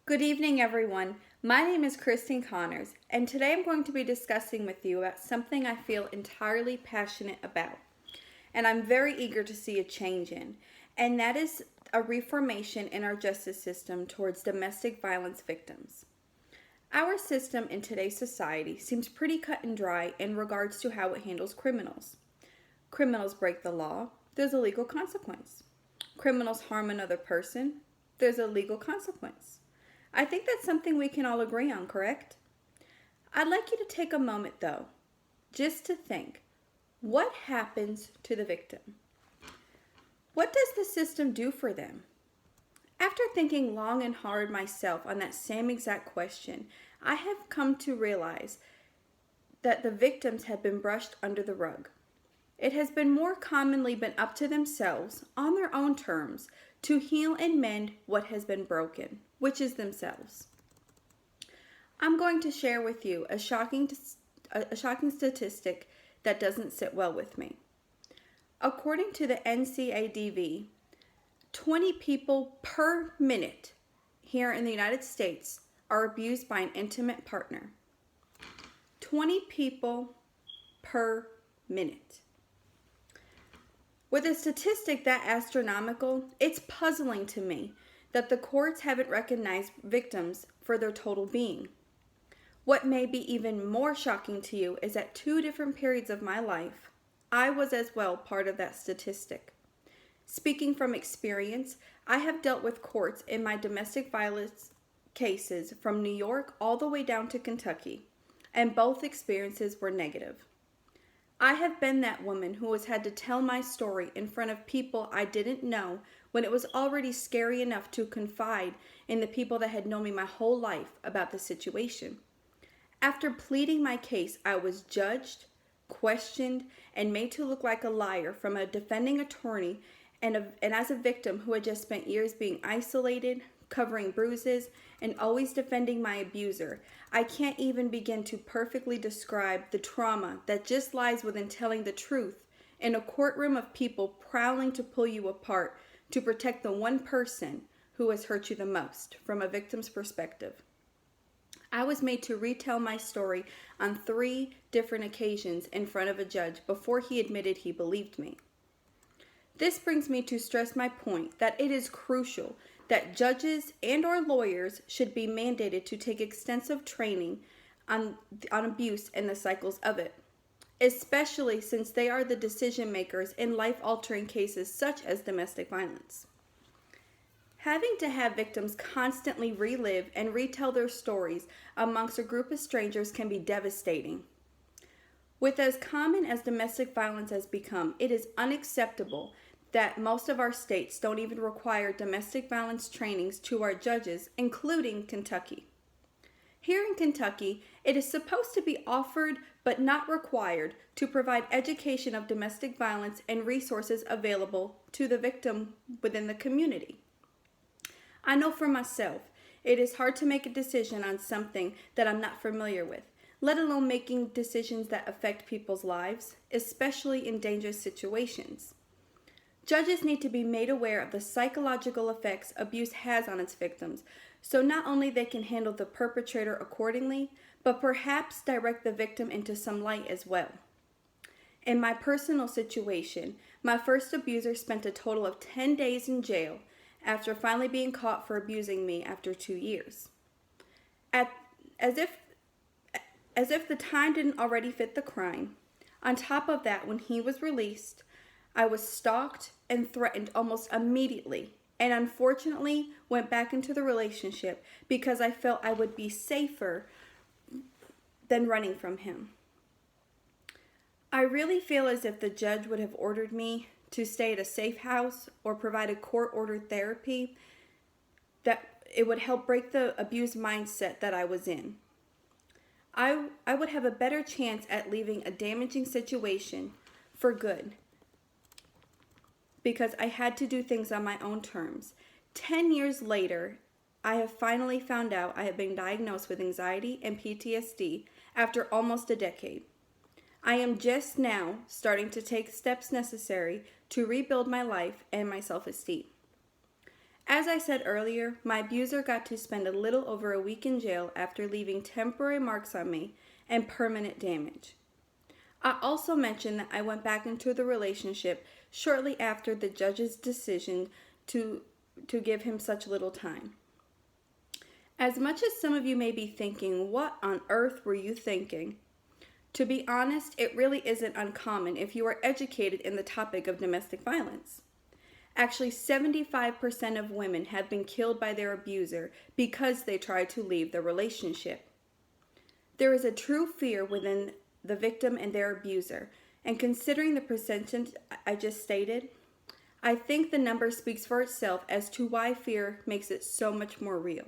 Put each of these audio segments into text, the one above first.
Good evening, everyone. My name is Christine Connors, and today I'm going to be discussing with you about something I feel entirely passionate about, and I'm very eager to see a change in, and that is a reformation in our justice system towards domestic violence victims. Our system in today's society seems pretty cut and dry in regards to how it handles criminals. Criminals break the law, there's a legal consequence. Criminals harm another person, there's a legal consequence. I think that's something we can all agree on, correct? I'd like you to take a moment, though, just to think, what happens to the victim? What does the system do for them? After thinking long and hard myself on that same exact question, I have come to realize that the victims have been brushed under the rug. It has been more commonly been up to themselves, on their own terms, to heal and mend what has been broken, which is themselves. I'm going to share with you a shocking statistic that doesn't sit well with me. According to the NCADV, 20 people per minute here in the United States are abused by an intimate partner. 20 people per minute. With a statistic that astronomical, it's puzzling to me that the courts haven't recognized victims for their total being. What may be even more shocking to you is that 2 different periods of my life, I was as well part of that statistic. Speaking from experience, I have dealt with courts in my domestic violence cases from New York all the way down to Kentucky, and both experiences were negative. I have been that woman who has had to tell my story in front of people I didn't know when it was already scary enough to confide in the people that had known me my whole life about the situation. After pleading my case, I was judged, questioned, and made to look like a liar from a defending attorney and as a victim who had just spent years being isolated, covering bruises, and always defending my abuser. I can't even begin to perfectly describe the trauma that just lies within telling the truth in a courtroom of people prowling to pull you apart to protect the one person who has hurt you the most from a victim's perspective. I was made to retell my story on 3 different occasions in front of a judge before he admitted he believed me. This brings me to stress my point that it is crucial that judges and or lawyers should be mandated to take extensive training on abuse and the cycles of it, especially since they are the decision makers in life-altering cases such as domestic violence. Having to have victims constantly relive and retell their stories amongst a group of strangers can be devastating. With as common as domestic violence has become, it is unacceptable that most of our states don't even require domestic violence trainings to our judges, including Kentucky. Here in Kentucky, it is supposed to be offered but not required to provide education of domestic violence and resources available to the victim within the community. I know for myself, it is hard to make a decision on something that I'm not familiar with, let alone making decisions that affect people's lives, especially in dangerous situations. Judges need to be made aware of the psychological effects abuse has on its victims, so not only they can handle the perpetrator accordingly, but perhaps direct the victim into some light as well. In my personal situation, my first abuser spent a total of 10 days in jail after finally being caught for abusing me after 2 years. As if the time didn't already fit the crime, on top of that, when he was released, I was stalked and threatened almost immediately, and unfortunately went back into the relationship because I felt I would be safer than running from him. I really feel as if the judge would have ordered me to stay at a safe house or provided court-ordered therapy, that it would help break the abused mindset that I was in. I would have a better chance at leaving a damaging situation for good because I had to do things on my own terms. 10 years later, I have finally found out I have been diagnosed with anxiety and PTSD after almost a decade. I am just now starting to take steps necessary to rebuild my life and my self-esteem. As I said earlier, my abuser got to spend a little over a week in jail after leaving temporary marks on me and permanent damage. I also mentioned that I went back into the relationship shortly after the judge's decision to give him such little time. As much as some of you may be thinking, what on earth were you thinking? To be honest, it really isn't uncommon if you are educated in the topic of domestic violence. Actually, 75% of women have been killed by their abuser because they tried to leave the relationship. There is a true fear within the victim and their abuser, and considering the percentage I just stated, I think the number speaks for itself as to why fear makes it so much more real.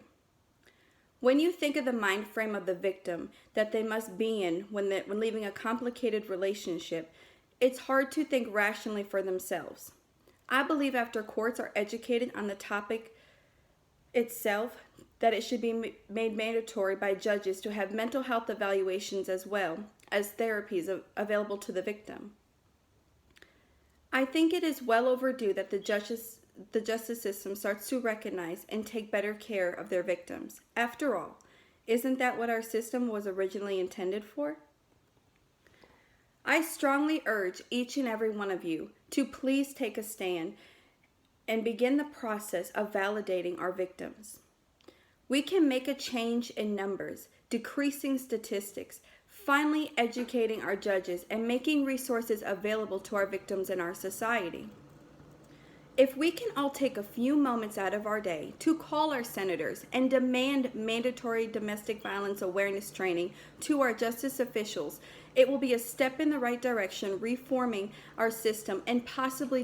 When you think of the mind frame of the victim that they must be in when leaving a complicated relationship, it's hard to think rationally for themselves. I believe after courts are educated on the topic itself, that it should be made mandatory by judges to have mental health evaluations as well as therapies available to the victim. I think it is well overdue that the justice system starts to recognize and take better care of their victims. After all, isn't that what our system was originally intended for? I strongly urge each and every one of you to please take a stand and begin the process of validating our victims. We can make a change in numbers, decreasing statistics, finally educating our judges, and making resources available to our victims in our society. If we can all take a few moments out of our day to call our senators and demand mandatory domestic violence awareness training to our justice officials, it will be a step in the right direction, reforming our system and possibly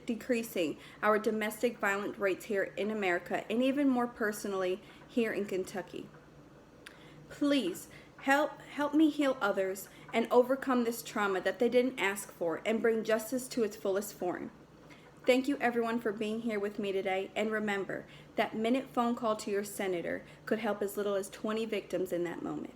decreasing our domestic violence rates here in America, and even more personally here in Kentucky. Please help me heal others and overcome this trauma that they didn't ask for, and bring justice to its fullest form. Thank you everyone for being here with me today, and remember, that minute phone call to your senator could help as little as 20 victims in that moment.